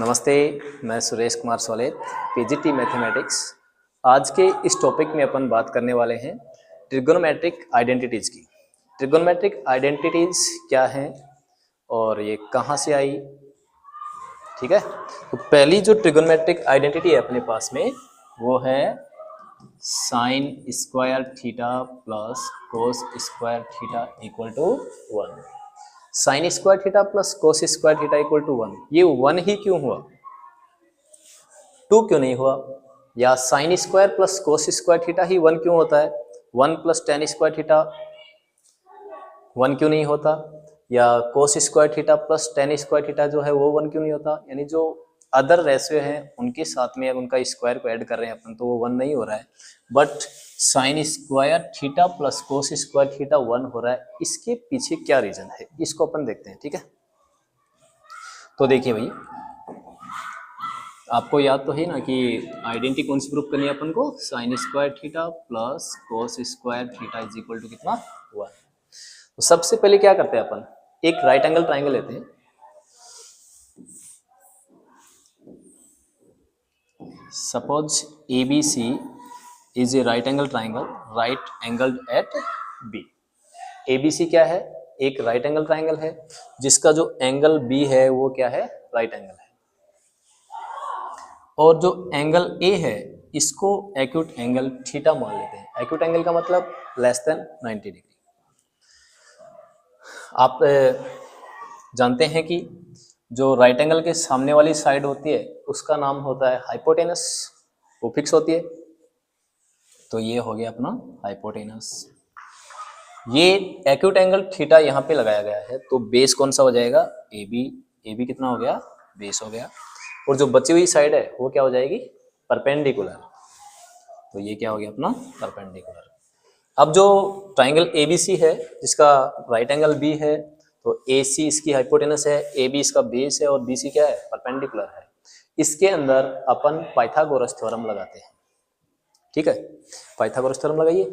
नमस्ते, मैं Suresh Kumar सोलेत, PGT mathematics. आज के इस टॉपिक में अपन बात करने वाले हैं ट्रिगोनोमेट्रिक आइडेंटिटीज़ की। ट्रिगोनोमेट्रिक आइडेंटिटीज़ क्या हैं और ये कहाँ से आई, ठीक है। तो पहली जो ट्रिगोनोमेट्रिक आइडेंटिटी है अपने पास में वो है sine square theta plus cos square theta equal to 1। Sine square theta plus cos square theta equal to 1, ये 1 ही क्यों हुआ, 2 क्यों नहीं हुआ? या sine square plus cos square theta ही 1 क्यों होता है? 1 प्लस टेन स्क्वायर थीटा 1 क्यों नहीं होता? या कोस square theta plus tan square theta जो है वो 1 क्यों नहीं होता? यानी जो अदर रेशियो हैं उनके साथ में उनका स्क्वायर को ऐड कर रहे हैं अपन तो वो 1 नहीं हो रहा है, but sign square theta plus cos square theta 1 हो रहा है। इसके पीछे क्या रीजन है इसको अपन देखते हैं, ठीक है। तो देखिए भाई, आपको याद तो है ना कि आइडेंटिटी कौन सी प्रूफ करनी है अपन को, sine square theta plus cos square theta is equal to कितना, 1। तो सबसे पहले क्या करते हैं अपन, एक राइट एंगल ट्राइंगल लेते हैं। Suppose ABC is a right angle triangle, right angle at B। ABC क्या है, एक राइट एंगल ट्राइंगल है जिसका जो एंगल B है वो क्या है, राइट एंगल है। और जो एंगल A है इसको एक्यूट एंगल थीटा मान लेते हैं। एक्यूट एंगल का मतलब लेस देन 90 डिग्री। आप जानते हैं कि जो राइट एंगल के सामने वाली साइड होती है उसका नाम होता है हाइपोटेनस, वो फिक्स होती है। तो ये हो गया अपना हाइपोटेनस। ये एक्यूट एंगल थीटा यहाँ पे लगाया गया है, तो बेस कौन सा हो जाएगा, AB कितना हो गया, बेस हो गया। और जो बची हुई साइड है वो क्या हो जाएगी, परपेंडिकुलर। तो ये क्या हो गया अपना परपेंडिकुलर। अब जो ट्राइंगल ABC है जिसका राइट एंगल B है, तो AC इसकी हाइपोटेनस है, AB इसका बेस है और BC क्या है, परपेंडिकुलर है। इसके अंदर अपन पाइथागोरस थ्योरम लगाते हैं, ठीक है। पाइथागोरस थ्योरम लगाइए।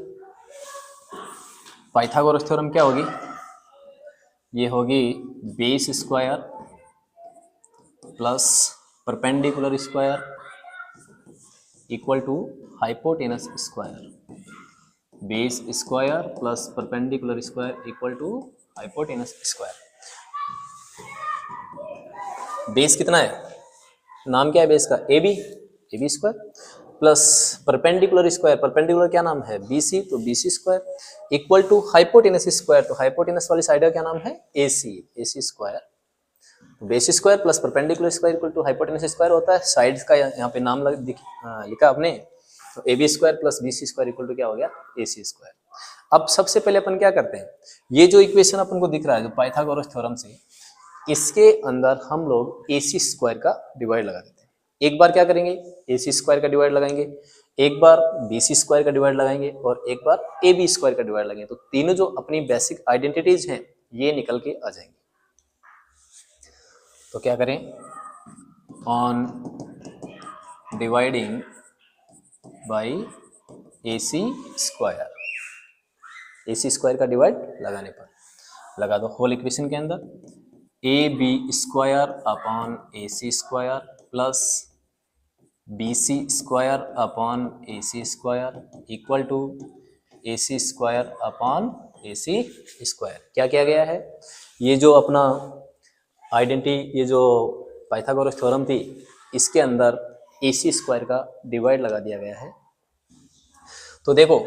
पाइथागोरस थ्योरम क्या होगी, ये होगी base square plus perpendicular square equal to hypotenuse square. Base square plus perpendicular square equal to hypotenuse square. Base कितना है, नाम क्या है बेस का, AB square plus perpendicular square, perpendicular क्या नाम है, BC, तो BC square equal to hypotenuse square, तो हाइपोटेनस वाली साइड का क्या नाम है, AC square. Base square plus perpendicular square equal to hypotenuse square होता है। साइड्स का यहाँ पे नाम लिखा आपने, तो AB square plus BC square equal to क्या हो गया, AC स्क्वायर। अब सबसे पहले अपन क्या करते हैं, ये जो इक्वेशन अपन को दिख रहा है जो पाइथागोरस थ्योरम से, इसके अंदर हम लोग AC स्क्वायर का डिवाइड लगा देते हैं। एक बार क्या करेंगे, AC स्क्वायर का डिवाइड लगाएंगे, एक बार BC स्क्वायर का डिवाइड लगाएंगे और एक बार AB स्क्वायर का डिवाइड लगाएंगे। तो तीनों जो अपनी बेसिक आइडेंटिटीज हैं ये निकल के आ जाएंगे। तो क्या करें, on dividing by AC square, AC square का डिवाइड लगाने पर लगा दो होल इक्वेशन के अंदर, AB square upon AC square plus BC square upon AC square equal to AC square upon AC square. क्या किया गया है, ये जो अपना आइडेंटिटी, ये जो पाइथागोरस थ्योरम थी इसके अंदर AC स्क्वायर का डिवाइड लगा दिया गया है। तो देखो,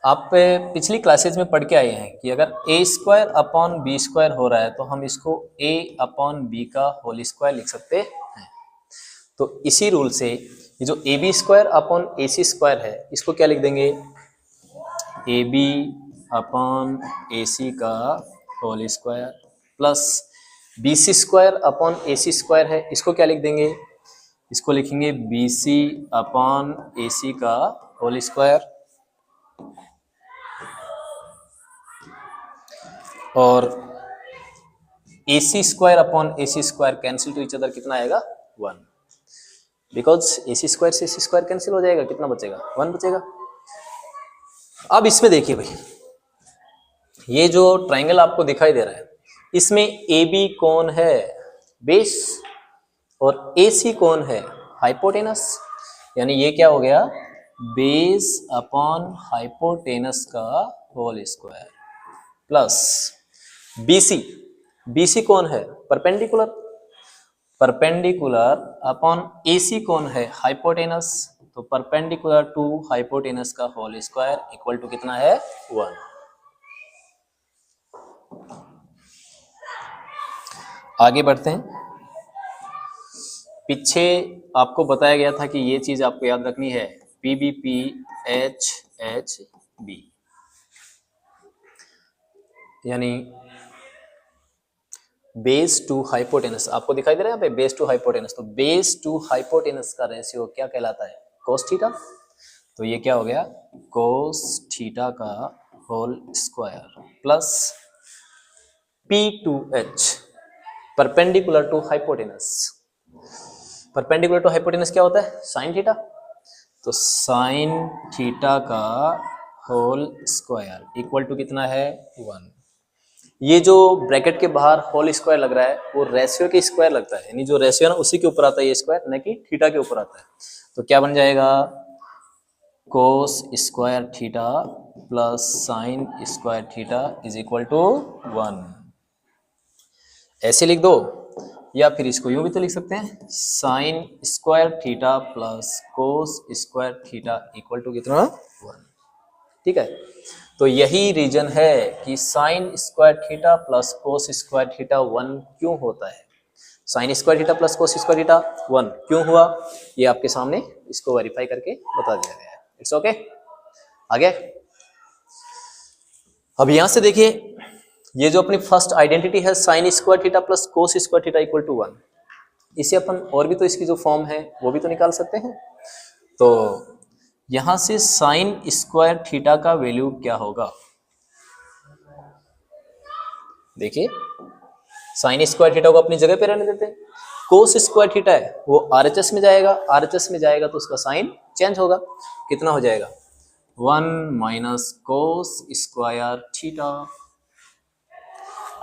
आप पिछली क्लासेज में पढ़ के आए हैं कि अगर A square upon B square हो रहा है तो हम इसको A अपॉन B का होल स्क्वायर लिख सकते हैं। तो इसी रूल से ये जो AB square upon AC square है इसको क्या लिख देंगे, AB अपॉन AC का whole square plus BC square upon AC square है, इसको क्या लिख देंगे, इसको लिखेंगे BC अपॉन AC का होल स्क्वायर। और AC square upon AC square cancel to each other कितना आएगा, 1, बिकॉज AC स्क्वायर से AC स्क्वायर कैंसिल हो जाएगा, कितना बचेगा, 1 बचेगा। अब इसमें देखिए भाई, ये जो ट्राइंगल आपको दिखाई दे रहा है इसमें AB कौन है, बेस, और AC कौन है, हाइपोटेनस, यानी ये क्या हो गया, बेस अपॉन हाइपोटेनस का होल स्क्वायर प्लस BC कौन है, परपेंडिकुलर, परपेंडिकुलर अपॉन AC कौन है, हाइपोटेनस, तो परपेंडिकुलर टू हाइपोटेनस का होल स्क्वायर इक्वल टू कितना है, 1। आगे बढ़ते हैं। पीछे आपको बताया गया था कि ये चीज आपको याद रखनी है, PBP HHB, यानी बेस टू हाइपोटेनस, आपको दिखाई दे रहा है यहाँ पे बेस टू हाइपोटेनस, तो बेस टू हाइपोटेनस का रेशियो क्या कहलाता है, कोस थीटा। तो ये क्या हो गया, कोस थीटा का whole square plus P2H perpendicular to hypotenuse, perpendicular to hypotenuse क्या होता है, साइन थीटा, तो साइन थीटा का होल स्क्वायर इक्वल टू कितना है, 1। ये जो ब्रैकेट के बाहर होल स्क्वायर लग रहा है वो रेशियो के स्क्वायर लगता है, यानी जो रेशियो है ना उसी के ऊपर आता है ये स्क्वायर, न कि थीटा के ऊपर आता है। तो क्या बन जाएगा, cos square theta plus sine square theta is equal to 1। ऐसे लिख दो, या फिर इसको यूं भी तो लिख सकते हैं, sine square theta plus cos square theta equal to कितना, 1। ठीक है, तो यही रीजन है कि sine square theta plus cos square theta 1 क्यों होता है, sine square theta plus cos square theta 1 क्यों हुआ, ये आपके सामने इसको वेरीफाई करके बता दिया गया है। It's okay. आगे अब यहां से देखिए, ये जो अपनी फर्स्ट आइडेंटिटी है sine square theta plus cos square theta equal to 1, इसे अपन और भी तो इसकी जो फॉर्म है वो भी तो निकाल सकते हैं। तो यहां से साइन स्क्वायर थीटा का वैल्यू क्या होगा, देखिए साइन स्क्वायर थीटा को अपनी जगह पे रहने देते हैं, कोस स्क्वायर थीटा है वो RHS में जाएगा, RHS में जाएगा तो उसका साइन चेंज होगा, कितना हो जाएगा, 1 माइनस कोस स्क्वायर थीटा,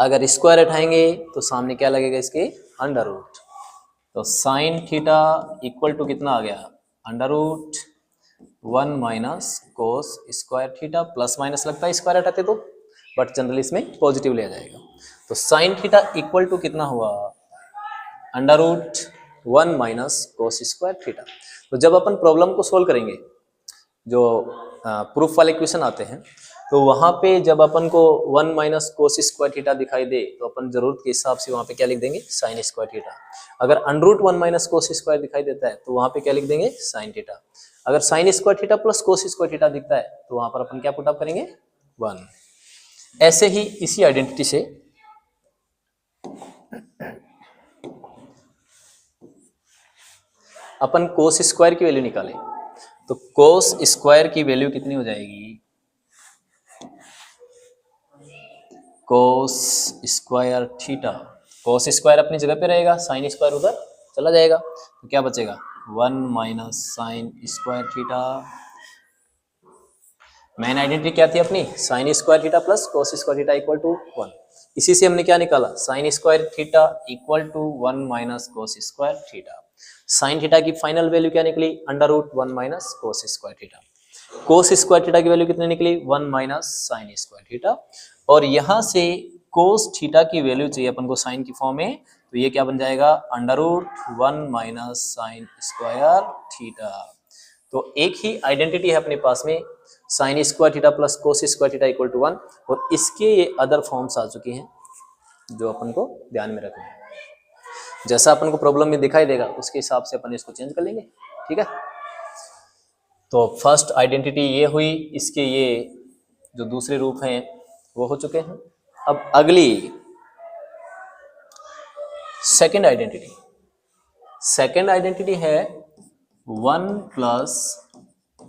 अगर स्क्वायर हटाएंगे तो सामने क्या लगेगा इसके, अंडर रूट, तो साइन थीटा इक्वल टू कितना आ गया, under root 1 minus cos square theta, plus minus लगता है स्क्वायर हटाते तो, बट जनरली इसमें पॉजिटिव ले जाएगा, तो साइन थीटा इक्वल टू कितना हुआ, under root 1 minus cos square theta. तो जब अपन प्रॉब्लम को सोल्व करेंगे, जो प्रूफ वाले क्वेश्चन आते हैं, तो वहां पे जब अपन को 1 माइनस कोस स्क्वायर थीटा दिखाई दे तो अपन जरूरत के हिसाब से वहां पे क्या लिख देंगे, साइन स्क्वायर थीटा। अगर under root 1 minus cos square दिखाई देता है तो वहां पे क्या लिख देंगे, साइन थीटा। अगर sine square theta plus cos square theta दिखता है तो वहां पर अपन क्या पुट अप करेंगे, 1। ऐसे ही इसी आइडेंटिटी से अपन कोस स्क्वायर की वैल्यू निकालें, तो कोस स्क्वायर की वैल्यू कितनी हो जाएगी, कोस स्क्वायर थीटा, कोस स्क्वायर अपनी जगह पे रहेगा, साइन स्क्वायर उधर चला जाएगा, तो क्या बचेगा, 1 minus sine square theta. Main identity क्या थी अपनी, sine square theta plus cos square theta equal to 1। इसी से हमने क्या निकाला, sine square theta equal to 1 minus cos square theta. Sine theta की फाइनल वैल्यू क्या निकली, under root 1 minus cos square theta. Cos square theta की value कितनी निकली, 1 माइनस साइन स्क्वायर थीटा। और यहां से कोस थीटा की वैल्यू चाहिए अपन को साइन की फॉर्म में, तो ये क्या बन जाएगा, under root 1 minus sine square theta. तो एक ही आइडेंटिटी है अपने पास में, sine square theta plus cos square theta equal to 1, और इसके ये अदर फॉर्म्स आ चुकी हैं जो अपन को ध्यान में रखना है। जैसा अपन को प्रॉब्लम में दिखाई देगा उसके हिसाब से अपन इसको चेंज कर लेंगे। ठीक है, तो फर्स्ट आइडेंटिटी ये हुई, इसके ये जो दूसरे रूप हैं वो हो चुके हैं। अब अगली सेकेंड आइडेंटिटी, सेकेंड आइडेंटिटी है 1 plus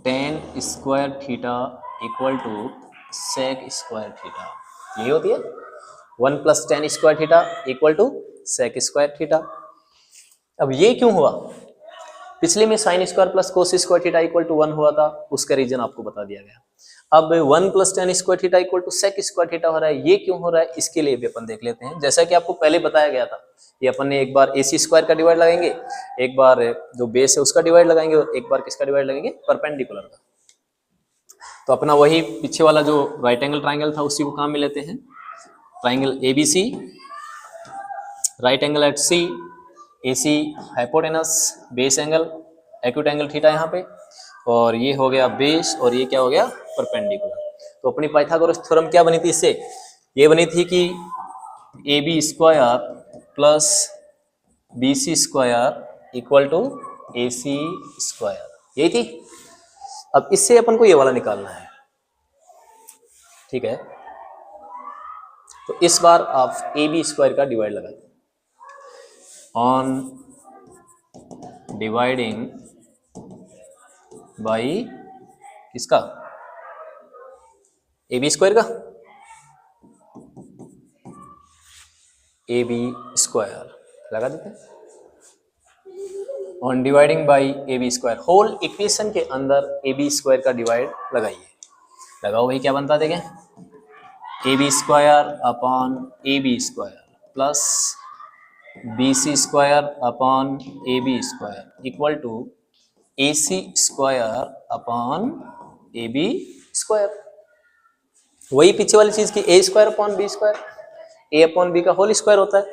tan square theta equal to sec square theta, यही होती है 1 plus tan square theta equal to sec square theta. अब ये क्यों हुआ, पिछले में sine square plus cos square theta equal to 1 हुआ था, उसका रीजन आपको बता दिया गया। अब 1 plus tan square theta equal to sec square theta हो रहा है, ये क्यों हो रहा है इसके लिए भी अपन देख लेते हैं। जैसा कि आपको पहले बताया गया था, ये अपन ने एक बार AC स्क्वायर का डिवाइड लगाएंगे, एक बार जो बेस है उसका डिवाइड लगाएंगे और एक बार किसका डिवाइड लगाएंगे, परपेंडिकुलर का। तो अपना वही पीछे वाला जो राइट एंगल ट्राइंगल था उसी को काम में लेते हैं। Triangle ABC, right angle at C, AC hypotenuse, base angle, acute angle theta यहाँ पे, और ये हो गया बेस और ये क्या हो गया, परपेंडिकुलर। तो अपनी पाइथागोरस थ्योरम क्या बनी थी इससे, ये बनी थी कि AB square plus BC square equal to AC square, यही थी। अब इससे अपन को ये वाला निकालना है, ठीक है। तो इस बार आप AB स्क्वायर का डिवाइड लगा दें। ऑन डिवाइडिंग बाई किसका, AB स्क्वायर का, AB स्क्वायर लगा देते हैं। On dividing by AB square, whole equation के अंदर AB स्क्वायर का डिवाइड लगाइए। लगाओ भाई, क्या बनता देखें, AB square upon AB square plus BC square upon AB square equal to AC square upon AB square. वही पीछे वाली चीज की A square upon B square, A upon B का होल स्क्वायर होता है।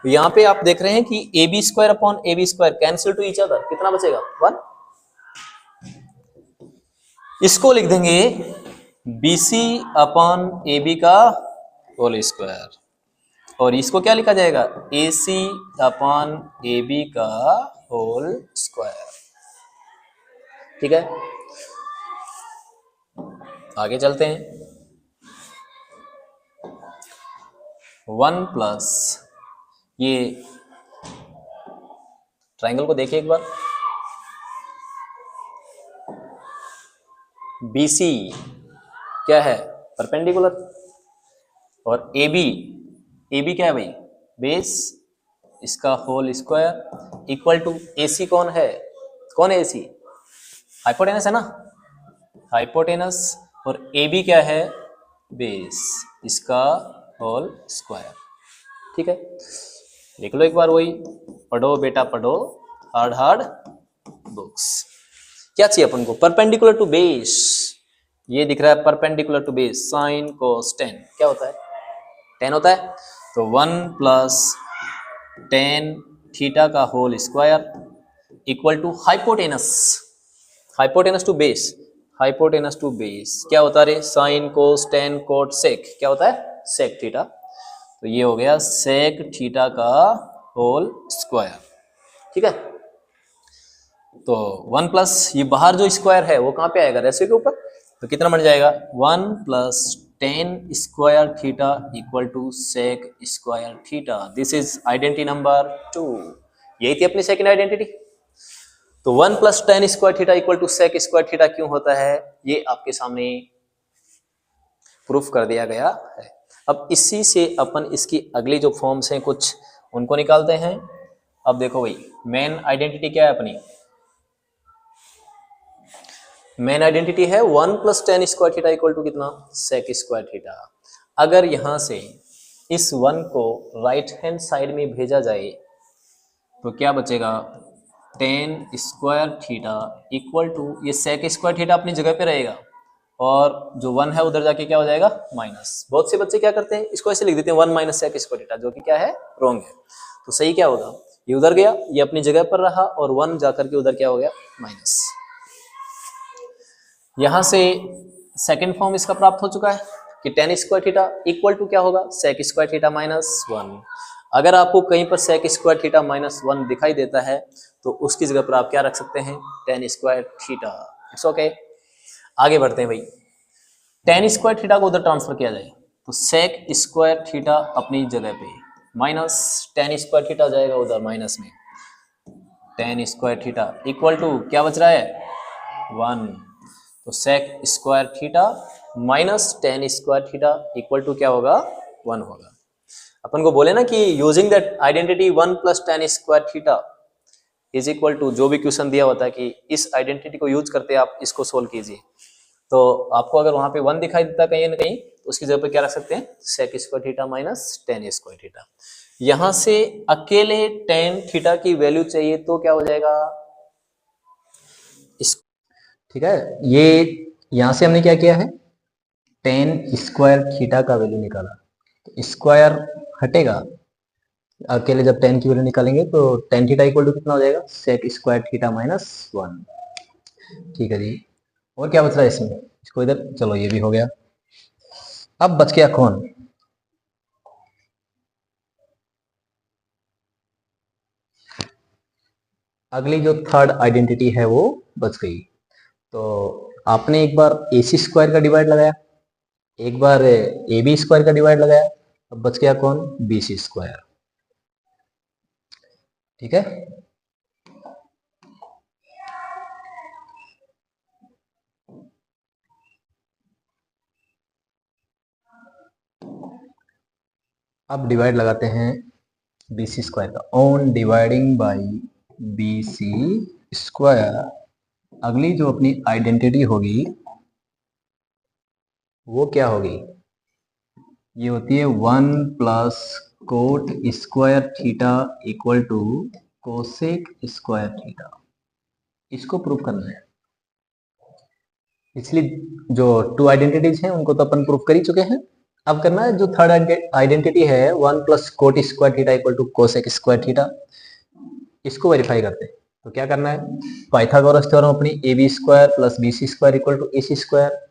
तो यहाँ पे आप देख रहे हैं कि AB square upon AB square cancel to each other, कितना बचेगा, 1। इसको लिख देंगे BC अपॉन AB का होल स्क्वायर, और इसको क्या लिखा जाएगा, AC अपॉन AB का होल स्क्वायर, ठीक है। आगे चलते हैं। 1 प्लस, ये ट्राइंगल को देखिए एक बार, BC क्या है, परपेंडिकुलर, और AB क्या है भाई, बेस, इसका whole square equal to AC कौन है AC, हाइपोटेनस है ना, हाइपोटेनस, और AB क्या है, बेस, इसका होल स्क्वायर, ठीक है। लिख लो एक बार, वही पढ़ो बेटा पढ़ो, हार्ड हार्ड बुक्स। क्या चाहिए अपन को, परपेंडिकुलर टू बेस, ये दिख रहा है perpendicular to base, sine cos tan क्या होता है, 10 होता है। तो 1 प्लस टेन थीटा का whole square equal to hypotenuse, hypotenuse to base, hypotenuse to base क्या होता है, sine cos tan cot sec, क्या होता है, सेक थीटा। तो ये हो गया सेक थीटा का होल स्क्वायर, ठीक है। तो 1 प्लस ये बाहर जो स्क्वायर है वो कहाँ पे आएगा, रेशियो के ऊपर, तो कितना बन जाएगा, 1 plus tan square theta equal to sec square theta. This is identity number 2, यही थी अपनी सेकंड आइडेंटिटी। तो 1 plus tan square theta equal to sec square theta क्यों होता है, ये आपके सामने प्रूफ कर दिया गया है। अब इसी से अपन इसकी अगली जो फॉर्म्स हैं कुछ उनको निकालते हैं। अब देखो भाई, मेन आइडेंटिटी क्या है अपनी, मेन आइडेंटिटी है 1 plus tan square theta equal to कितना, सेक स्क्वायर थीटा। अगर यहां से इस 1 को राइट हैंड साइड में भेजा जाए तो क्या बचेगा, tan square theta equal to, ये सेक स्क्वायर थीटा अपनी जगह पे रहेगा और जो 1 है उधर जाके क्या हो जाएगा, माइनस। बहुत से बच्चे क्या करते हैं, इसको ऐसे लिख देते हैं 1 माइनस सेक स्क्वायर थीटा, जो कि क्या है, रॉन्ग है। तो सही क्या होगा, ये उधर गया, ये अपनी जगह पर रहा, और 1 जाकर के उधर क्या हो गया, माइनस। यहां से सेकेंड फॉर्म इसका प्राप्त हो चुका है कि tan square theta equal to क्या होगा, सेक स्क्वायर थीटा माइनस 1। अगर आपको कहीं पर सेक स्क्वायर थीटा माइनस 1 दिखाई देता है तो उसकी जगह पर आप क्या रख सकते हैं, ten square theta, it's okay. आगे बढ़ते हैं भाई, टेन स्क्वायर थीटा को उधर ट्रांसफर किया जाए तो सेक स्क्वायर थीटा अपनी जगह पे माइनस टेन स्क्वायर थीटा जाएगा उधर माइनस में, tan square theta equal to क्या बच रहा है, 1। तो sec square theta minus tan square theta equal to क्या होगा, 1 होगा। अपन को बोले ना कि using that identity 1 plus tan square theta is equal to जो भी क्वेश्चन दिया होता है कि इस आइडेंटिटी को यूज करते आप इसको सोल्व कीजिए, तो आपको अगर वहां पे 1 दिखाई देता कहीं ना कहीं तो उसकी जगह पे क्या रख सकते हैं, sec square theta minus tan square theta. यहां से अकेले टेन थीटा की वैल्यू चाहिए तो क्या हो जाएगा ठीक है। ये यहां से हमने क्या किया है, टेन स्क्वायर थीटा का वैल्यू निकाला, तो स्क्वायर हटेगा, अकेले जब टेन की वैल्यू निकालेंगे तो टेन थीटा इक्वल टू कितना हो जाएगा, सेक स्क्वायर थीटा माइनस 1। ठीक है जी, और क्या बच रहा है इसमें, इसको इधर, चलो ये भी हो गया। अब बच गया कौन, अगली जो थर्ड आइडेंटिटी है वो बच गई। तो आपने एक बार ए सी स्क्वायर का डिवाइड लगाया, एक बार ए बी स्क्वायर का डिवाइड लगाया, अब बच गया कौन, बी सी स्क्वायर। ठीक है, अब डिवाइड लगाते हैं बी सी स्क्वायर का, on dividing by B C square, अगली जो अपनी आइडेंटिटी होगी वो क्या होगी, ये होती है 1 plus cot square theta equal to cosec square theta. इसको प्रूव करना है, इसलिए जो टू आइडेंटिटीज हैं उनको तो अपन प्रूव कर ही चुके हैं। अब करना है जो थर्ड आइडेंटिटी है 1 plus cot square theta equal to cosec square theta, इसको वेरीफाई करते हैं। तो क्या करना है, पाइथागोरस थ्योरम अपनी A B square plus B C square equal to A C square.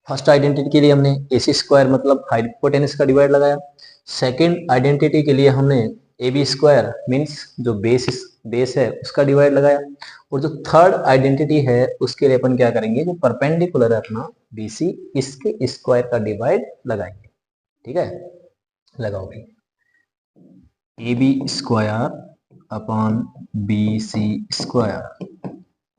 First identity के लिए हमने ए सी स्क्वायर मतलब हाइपोटेनस का डिवाइड लगाया, सेकेंड आइडेंटिटी के लिए हमने ए बी स्क्वायर मीन्स जो बेस है उसका डिवाइड लगाया, और जो थर्ड आइडेंटिटी है उसके लिए अपन क्या करेंगे, जो परपेंडिकुलर है अपना बी सी, इसके स्क्वायर का डिवाइड लगाएंगे। ठीक है, लगाओ भाई, A B square upon B C square,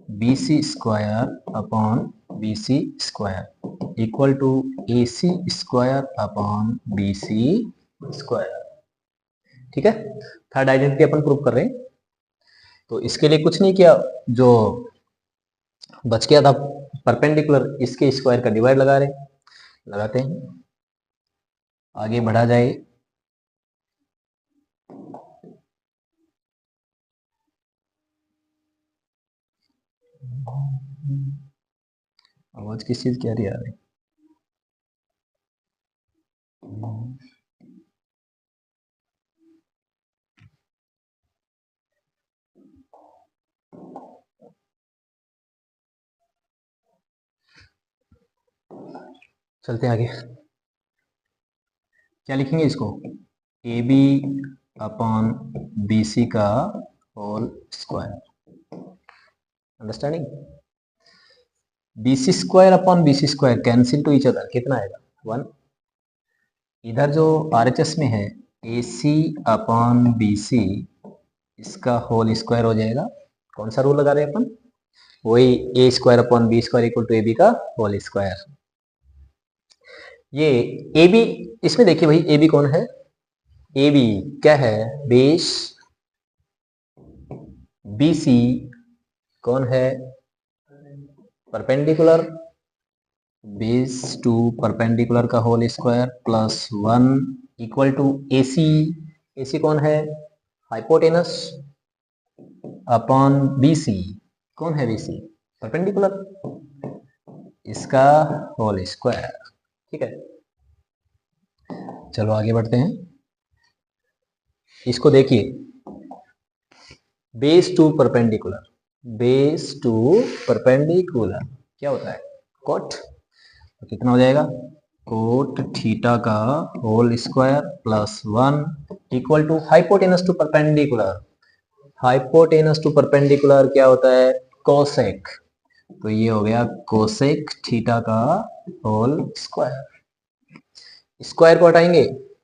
B C square upon B C square equal to A C square upon B C square. ठीक है, थर्ड आइडेंटिटी अपन प्रूव कर रहे हैं, तो इसके लिए कुछ नहीं किया, जो बच गया था परपेंडिकुलर, इसके स्क्वायर का डिवाइड लगा रहे, लगाते हैं, आगे बढ़ा जाए। आवाज किस चीज की आ रही है, चलते हैं आगे, क्या लिखेंगे इसको, A B upon B C का whole square, understanding. B C square upon B C square cancel to each other, कितना आएगा 1। इधर जो आरएचएस में है ए सी अपॉन बी सी, इसका होल स्क्वायर हो जाएगा, कौन सा रूल लगा रहे हैं अपन, वही A square upon B square equal to A B का होल स्क्वायर। ये ए बी, इसमें देखिए भाई ए बी कौन है, ए बी क्या है, बेस, बी सी कौन है, परपेंडिकुलर, बेस टू परपेंडिकुलर का whole square plus 1 equal to A C, A C कौन है, हाइपोटेनस अपॉन बी सी, कौन है बी सी, परपेंडिकुलर, इसका होल स्क्वायर। ठीक है, चलो आगे बढ़ते हैं, इसको देखिए, base to perpendicular, base to perpendicular क्या होता है, कोट, तो कितना हो जाएगा, कोट थीटा का whole square plus 1 equal to hypotenuse to perpendicular, hypotenuse to perpendicular क्या होता है, कोसेक, तो ये हो गया कोसेक थीटा का होल स्क्वायर। स्क्वायर को हटाएंगे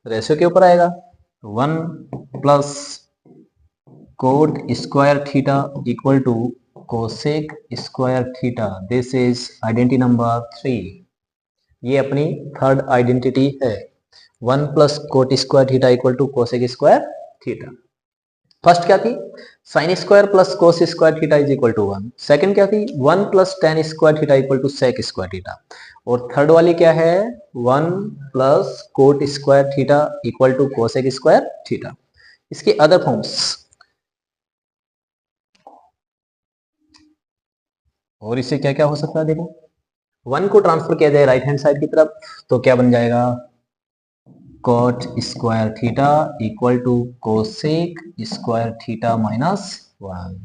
रेशियो के ऊपर आएगा, 1 plus cot square theta equal to cosec square theta, this is identity number 3। ये अपनी थर्ड आइडेंटिटी है, 1 plus cot square theta equal to cosec square theta. First क्या थी, sine square plus cos square theta is equal to 1। Second क्या थी, 1 plus tan square theta equal to sec square theta. और third वाली क्या है, 1 plus cot square theta equal to cosec square theta. इसके other forms और इससे क्या क्या हो सकता है, देखो 1 को ट्रांसफर किया जाए राइट हैंड साइड की तरफ तो क्या बन जाएगा, cot square theta equal to cosec square theta minus 1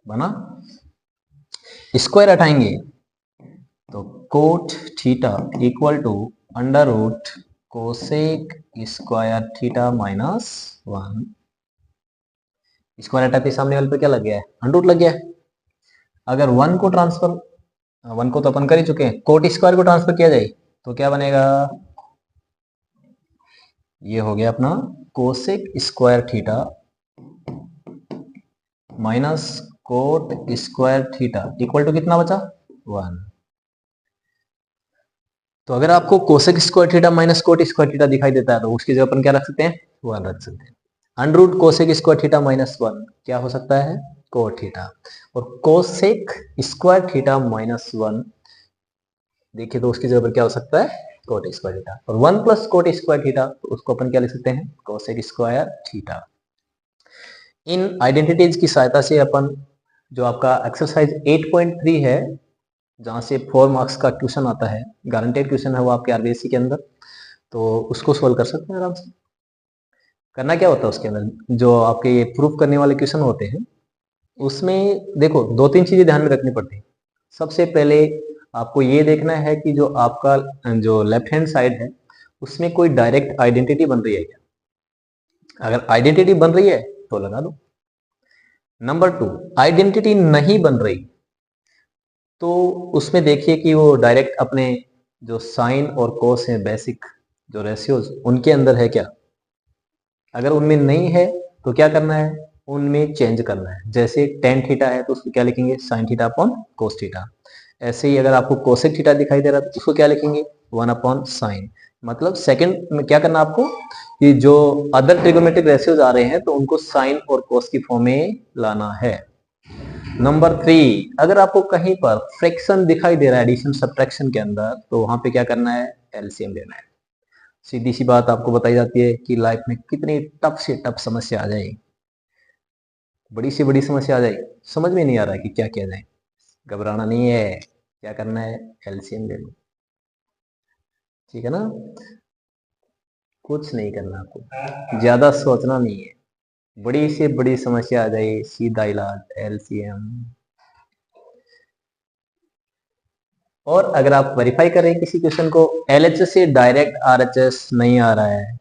बना। स्क्वायर हटाएंगे तो cot theta equal to under root cosec square theta minus 1। Square हटाते सामने वाले पे क्या लग गया है, अंडर रूट लग गया है। अगर 1 को ट्रांसफर, 1 को तो अपन कर ही चुके हैं, कोट स्क्वायर को ट्रांसफर किया जाए तो क्या बनेगा, ये हो गया अपना cosec square theta minus cot square theta equal to कितना बचा, 1। तो अगर आपको cosec square theta minus cot square theta दिखाई देता है तो उसकी जगह अपन क्या रख सकते हैं, 1 रख सकते हैं। Under root cosec square theta minus 1 क्या हो सकता है, कोट थीटा। और कोसेक स्क्वायर थीटा माइनस 1 देखिए तो उसकी जगह पर क्या हो सकता है, कोट स्क्वायर थीटा। और 1 प्लस कोट स्क्वायर थीटा तो उसको अपन क्या लिख सकते हैं, कोसेक स्क्वायर थीटा। इन आइडेंटिटीज की सहायता से अपन जो आपका एक्सरसाइज 8.3 है जहां से 4 मार्क्स का क्वेश्चन आता है, गारंटेड क्वेश्चन है वो आपके आरबीएससी के अंदर, तो उसको सोल्व कर सकते हैं आराम से। करना क्या होता है उसके अंदर, जो आपके ये प्रूफ करने वाले क्वेश्चन होते हैं उसमें देखो 2-3 चीजें ध्यान में रखनी पड़ती है। सबसे पहले आपको ये देखना है कि जो आपका जो लेफ्ट हैंड साइड है उसमें कोई डायरेक्ट आइडेंटिटी बन रही है क्या। अगर आइडेंटिटी बन रही है तो लगा दो। नंबर 2, आइडेंटिटी नहीं बन रही तो उसमें देखिए कि वो डायरेक्ट अपने जो साइन और कोस है बेसिक जो रेशियोज उनके अंदर है क्या। अगर उनमें नहीं है तो क्या करना है, उनमें चेंज करना है। जैसे टेन थीटा है तो उसको क्या लिखेंगे, sign theta upon cos theta. ऐसे ही अगर आपको कोसेक थीटा दिखाई दे रहा है तो उसको क्या लिखेंगे, 1 अपॉन साइन। मतलब सेकंड में क्या करना आपको कि जो अदर ट्रिगोनोमेट्रिक रेशियोज आ रहे हैं तो उनको साइन और कोस की फॉर्म में लाना है। नंबर 3, अगर आपको कहीं पर फ्रैक्शन दिखाई दे रहा है एडिशन सब्ट्रैक्शन के अंदर तो वहां पे क्या करना है, एलसीएम लेना है। सीधी सी बात आपको बताई जाती है कि लाइफ में कितनी टफ से टफ समस्या आ जाए, बड़ी से बड़ी समस्या आ जाए, समझ में नहीं आ रहा है कि क्या किया जाए। घबराना नहीं है, क्या करना है, एलसीएम ले लो, ठीक है ना। कुछ नहीं करना आपको, ज्यादा सोचना नहीं है। बड़ी से बड़ी समस्या आ जाए, सीधा इलाज एलसीएम। और अगर आप वेरीफाई करें किसी क्वेश्चन को एलएचएस से डायरेक्ट आरएचएस नहीं आ रहा है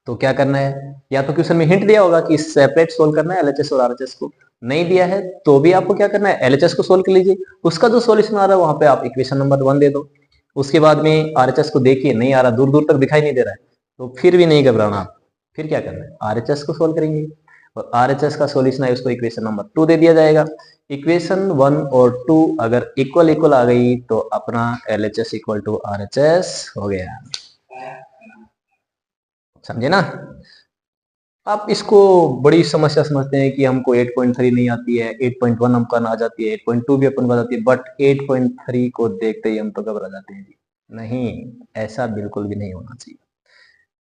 तो क्या करना है, या तो क्वेश्चन में हिंट दिया होगा कि सेपरेट सोल्व करना है एलएचएस और आरएचएस को, नहीं दिया है तो भी आपको क्या करना है, एलएचएस को सोल्व कर लीजिए। उसका जो सॉल्यूशन आ रहा है वहां पे आप इक्वेशन नंबर 1 दे दो। उसके बाद में आरएचएस को देखिए नहीं आ रहा, दूर दूर तक दिखाई नहीं दे रहा है तो फिर भी नहीं घबराना, फिर क्या करना है, आरएचएस को सोल्व करेंगे और आरएचएस का सॉल्यूशन है उसको इक्वेशन नंबर 2 दे दिया जाएगा। इक्वेशन 1 और 2 अगर इक्वल इक्वल आ गई तो अपना एलएचएस इक्वल टू आरएचएस हो गया, समझे ना। आप इसको बड़ी समस्या समझते हैं कि हमको 8.3 नहीं आती है, 8.1 हमको आ जाती है, 8.2 भी अपन को आ जाती है, बट 8.3 को देखते ही हम तो घबरा जाते हैं जी। नहीं, ऐसा बिल्कुल भी नहीं होना चाहिए।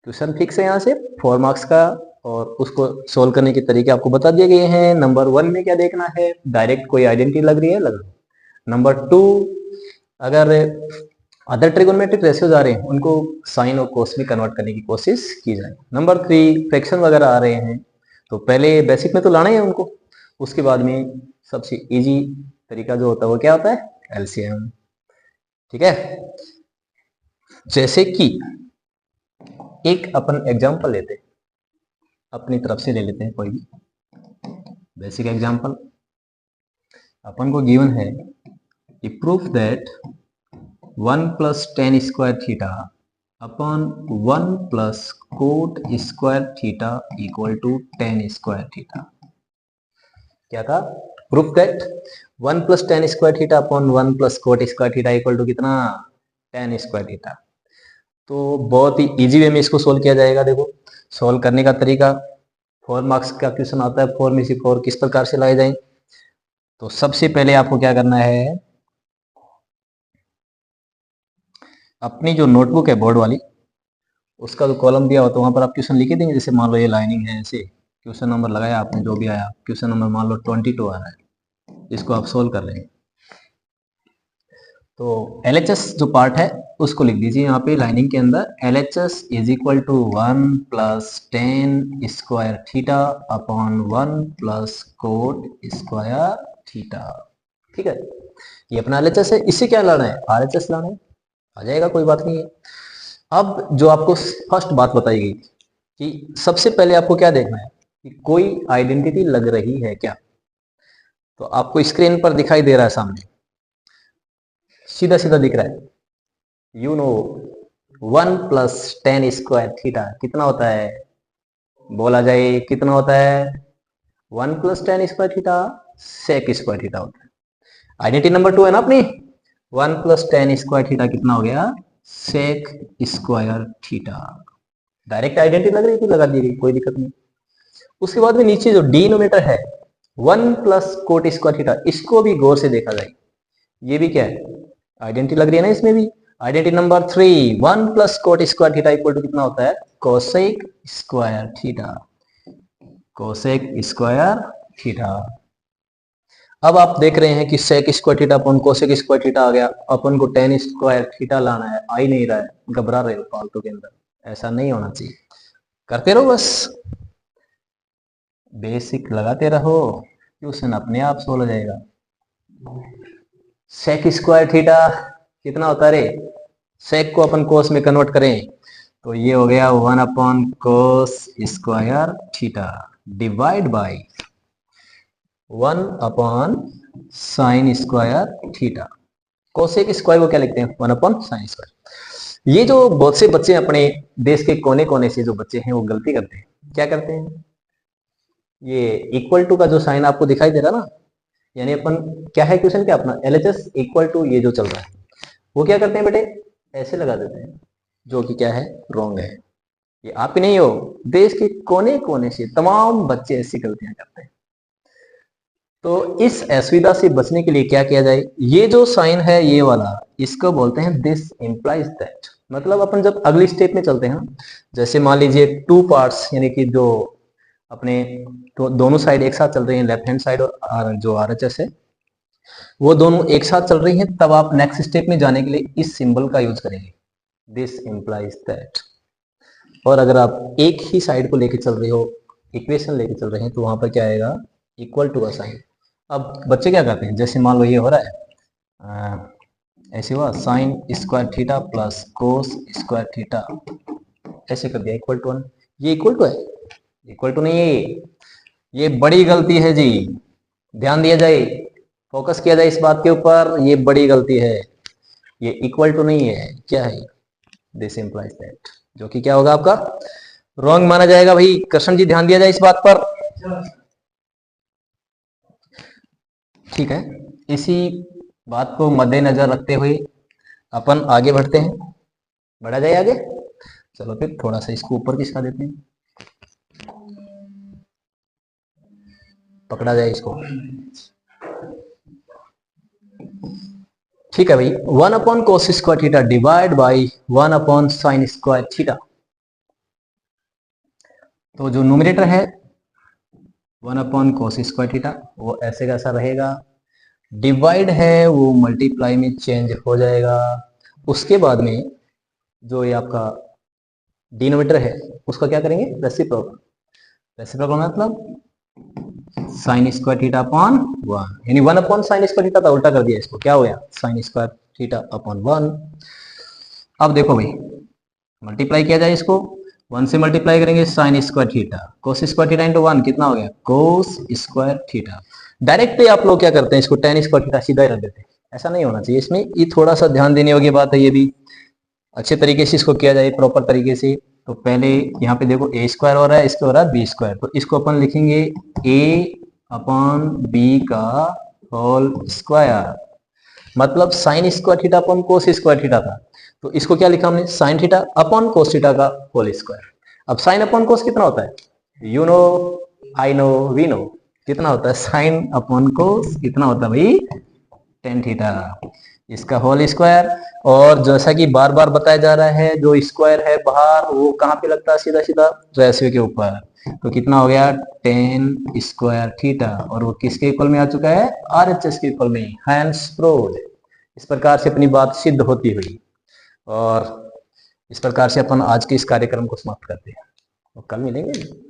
क्वेश्चन फिक्स है यहाँ से 4 मार्क्स का और उसको सोल्व करने के तरीके आपको बता दिए गए हैं। नंबर 1 में क्या देखना है, डायरेक्ट कोई आइडेंटिटी लग रही है, लग रही है। नंबर 2, अगर अदर ट्रिगोनोमेट्रिक रेशियोज आ रहे हैं उनको साइन और कोस में कन्वर्ट करने की कोशिश की जाए। नंबर 3, फ्रैक्शन वगैरह आ रहे हैं तो पहले बेसिक में तो लाना ही है उनको, उसके बाद में सबसे इजी तरीका जो होता है वो क्या होता है, एलसीएम, ठीक है। जैसे कि एक अपन एग्जांपल लेते हैं, अपनी तरफ से ले लेते हैं कोई भी बेसिक एग्जांपल। अपन को गिवन है कि proof that 1 plus tan square theta upon 1 plus cot square theta equal to tan square theta. क्या था, proof that 1 plus tan square theta upon 1 plus cot square theta equal to कितना, tan square theta. तो बहुत ही easy way में इसको solve किया जाएगा। देखो सॉल्व करने का तरीका, 4 मार्क्स का क्वेश्चन आता है, 4 में से 4 किस प्रकार से लाए जाएं। तो सबसे पहले आपको क्या करना है, अपनी जो नोटबुक है बोर्ड वाली, उसका जो कॉलम दिया हो तो वहां पर आप क्वेश्चन लिखे देंगे। जैसे मान लो ये लाइनिंग है, ऐसे क्वेश्चन नंबर लगाया आपने, जो भी आया क्वेश्चन नंबर मान लो 22 आ रहा है, इसको आप सोल्व कर लेंगे। तो LHS जो पार्ट है उसको लिख दीजिए यहाँ पे लाइनिंग के अंदर, LHS is equal to 1 plus tan square theta upon 1 plus cot square theta. ठीक है, ये अपना LHS है, इससे क्या लाना है, RHS लाना है, आ जाएगा, कोई बात नहीं है। अब जो आपको फर्स्ट बात बताई गई कि सबसे पहले आपको क्या देखना है कि कोई आइडेंटिटी लग रही है क्या। तो आपको स्क्रीन पर दिखाई दे रहा है सामने, सीधा सीधा दिख रहा है, you know 1 plus tan square theta कितना होता है, बोला जाए कितना होता है, 1 plus tan square theta sec square theta होता है। आइडेंटिटी नंबर 2 है ना अपनी, 1 प्लस टेन स्क्वायर थीटा कितना हो गया, sec square theta. Direct identity लग रही थी, लगा दी गई, कोई दिक्कत नहीं। उसके बाद में नीचे जो डिनोमिनेटर है 1 प्लस कोट स्क्वायर थीटा, इसको भी गौर से देखा जाए, ये भी क्या है, आइडेंटिटी लग रही है ना इसमें भी। Identity number 3, 1 plus cot square theta equal to कितना होता है, cosec square theta, cosec square theta. अब आप देख रहे हैं कि सेक स्क्वायर थीटा अपन कोसेक स्क्वायर थीटा आ गया, अपन को टेन स्क्वायर थीटा लाना है, आ ही नहीं रहा है, घबरा रहे हो फालतू के अंदर, ऐसा नहीं होना चाहिए। करते रहो बस, बेसिक लगाते रहो, क्वेश्चन अपने आप सोल्व हो जाएगा। सेक स्क्वायर थीटा कितना होता है रे, सेक को अपन कोस में कन्वर्ट करें तो ये हो गया 1 upon cos square theta divide by 1 upon sine square theta. Cosec square को क्या लिखते हैं, 1 अपॉन साइन स्क्वायर। ये जो बहुत से बच्चे अपने देश के कोने कोने से जो बच्चे हैं वो गलती करते हैं, क्या करते हैं, ये इक्वल टू का जो साइन आपको दिखाई दे रहा ना, यानी अपन क्या है क्वेश्चन क्या अपना, LHS इक्वल टू ये जो चल रहा है, वो क्या करते हैं बेटे, ऐसे लगा देते हैं, जो कि क्या है, रॉन्ग है। ये आप ही नहीं हो, देश के कोने कोने से तमाम बच्चे ऐसी गलतियां करते हैं। तो इस असुविधा से बचने के लिए क्या किया जाए, ये जो साइन है ये वाला, इसको बोलते हैं दिस इंप्लाइज दैट। मतलब अपन जब अगली स्टेप में चलते हैं, जैसे मान लीजिए 2 पार्ट्स, यानी कि जो अपने तो दोनों साइड एक साथ चल रही हैं, लेफ्ट हैंड साइड और जो RHS है वो दोनों एक साथ चल रही हैं, तब आप नेक्स्ट स्टेप में जाने के लिए इस सिंबल का यूज करेंगे, दिस इंप्लाइज दैट। और अगर आप एक ही साइड को लेके चल रहे हो, इक्वेशन लेके चल रहे हैं, तो वहां पर क्या आएगा, इक्वल टू का साइन। अब बच्चे क्या करते हैं, जैसे मान लो ये हो रहा है, ऐसे हुआ sign square theta plus cos square theta, ऐसे कर दिया इक्वल टू 1, ये इक्वल टू है, इक्वल टू नहीं है, ये बड़ी गलती है जी, ध्यान दिया जाए, फोकस किया जाए इस बात के ऊपर, ये बड़ी गलती है, ये इक्वल टू नहीं है, क्या है, दिस इंप्लाइज दैट, जो कि क्या होगा आपका रॉन्ग माना जाएगा। भाई कृष्ण जी ध्यान दिया जाए इस बात पर, ठीक है। इसी बात को मद्देनजर रखते हुए अपन आगे बढ़ते हैं, बढ़ा जाए आगे, चलो फिर थोड़ा सा इसको ऊपर खिसका देते हैं, पकड़ा जाए इसको, ठीक है भाई। 1 upon cos square theta divide by 1 upon sine square theta. तो जो न्यूमरेटर है 1 अपॉन कोस स्क्वायर थीटा वो ऐसे कैसा रहेगा, डिवाइड है वो मल्टीप्लाई में चेंज हो जाएगा। उसके बाद में जो ये आपका डिनोमिनेटर है उसका क्या करेंगे, रेसिप्रोकल, रेसिप्रोकल मतलब साइन स्क्वायर थीटा अपॉन 1, यानी 1 अपॉन साइन स्क्वायर थीटा था, उल्टा कर दिया इसको, क्या हो गया साइन स्क्वायर थीटा अपॉन 1। अब देखो भाई मल्टीप्लाई किया जाए इसको, 1 से मल्टीप्लाई करेंगे sign square theta, cos square theta into 1 कितना हो गया, कोस स्क्वायर थीटा। डायरेक्टली आप लोग क्या करते हैं, इसको टेन स्क्वायर थीटा सीधा ही रख देते हैं, ऐसा नहीं होना चाहिए, इसमें ये थोड़ा सा ध्यान देने योग्य बात है, ये भी अच्छे तरीके से इसको किया जाए प्रॉपर तरीके से। तो पहले यहाँ पे देखो ए स्क्वायर हो रहा है, इसके हो रहा है बी स्क्वायर, तो इसको अपन लिखेंगे ए अपॉन बी का होल स्क्वायर, मतलब sine square theta upon cos square theta था, तो इसको क्या लिखा हमने, sine theta upon cos theta का होल स्क्वायर। अब साइन अपॉन कोस कितना होता है? You know, I know, we know. कितना होता है साइन अपॉन कोस? कितना होता है भाई? टेन थीटा, इसका होल स्क्वायर। और जैसा कि बार बार बताया जा रहा है, जो स्क्वायर है बाहर वो कहाँ पे लगता है? सीधा सीधा रेशियो के ऊपर। तो कितना हो गया? Ten square theta. और वो किसके इक्वल में आ चुका है? आरएचएस के इक्वल में। Hence proved. इस प्रकार से अपनी बात सिद्ध होती हुई। और इस प्रकार से अपन आज के इस कार्यक्रम को समाप्त करते हैं और कल मिलेंगे।